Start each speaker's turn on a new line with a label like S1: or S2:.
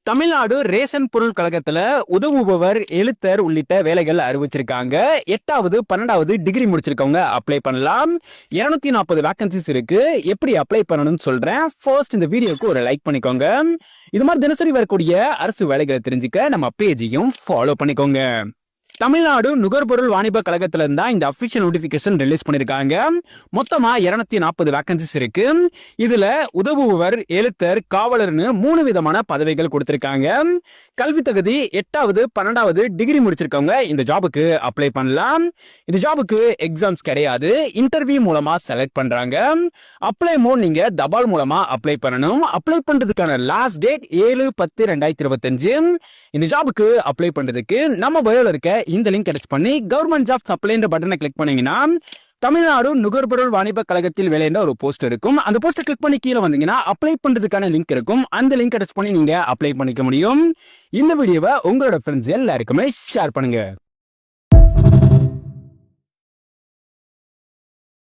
S1: Tamil Nadu ration பொருள் கழகத்துல உதவுபவர் எழுத்தர் உள்ளிட்ட வேலைகள் அறிவிச்சிருக்காங்க. 8வது 12வது டிகிரி முடிச்சிருக்கவங்க அப்ளை பண்ணலாம். 240 வேகன்சிஸ் இருக்கு. எப்படி அப்ளை பண்ணணும்னு சொல்றேன். ஃபர்ஸ்ட் இந்த வீடியோக்கு ஒரு லைக் பண்ணிக்கோங்க. இது மாதிரி தினசரி வரக்கூடிய அரசு வேலைகளை தெரிஞ்சுக்க நம்ம பேஜையும் ஃபாலோ பண்ணிக்கோங்க. தமிழ்நாடு நுகர்பொருள் வாணிப கழகத்துல இருந்தா இந்த அபிஷியல் நோட்டிபிகேஷன் ரிலீஸ் பண்ணிருக்காங்க. மொத்தமா 240 வேகன்சிஸ் இருக்கு. இதுல உதவுபவர், எழுத்தர், காவலர்னு 3 விதமான பதவிகள் கொடுத்திருக்காங்க. கல்வி தகுதி 8வது 12வது டிகிரி முடிச்சிருக்கவங்க இந்த ஜாபுக்கு அப்ளை பண்ணலாம். இந்த ஜாபுக்கு எக்ஸாம்ஸ் கிடையாது. இன்டர்வியூ மூலமா செலக்ட் பண்றாங்க. அப்ளை மோட் நீங்க தபால் மூலமா அப்ளை பண்ணணும். அப்ளை பண்றதுக்கான லாஸ்ட் டேட் 7/10/2025. இந்த ஜாபுக்கு அப்ளை பண்றதுக்கு நம்ம பயோல இருக்க இந்த லிங்க் அட்டாச் பண்ணி கவர்மெண்ட் ஜாப்ஸ் அப்ளைன்ற பட்டனை கிளிக் பண்ணீங்கன்னா தமிழ்நாடு நுகர்பொருள் வாணிப கழகத்தில் வேலைன்ற ஒரு போஸ்ட் இருக்கும். அந்த போஸ்ட்டை கிளிக் பண்ணி கீழே வந்தீங்கன்னா அப்ளை பண்றதுக்கான லிங்க் இருக்கும். அந்த லிங்க் அட்டாச் பண்ணி நீங்க அப்ளை பண்ணிக்க முடியும். இந்த வீடியோவை உங்களோட ஃப்ரெண்ட்ஸ் எல்லாருக்குமே ஷேர் பண்ணுங்க.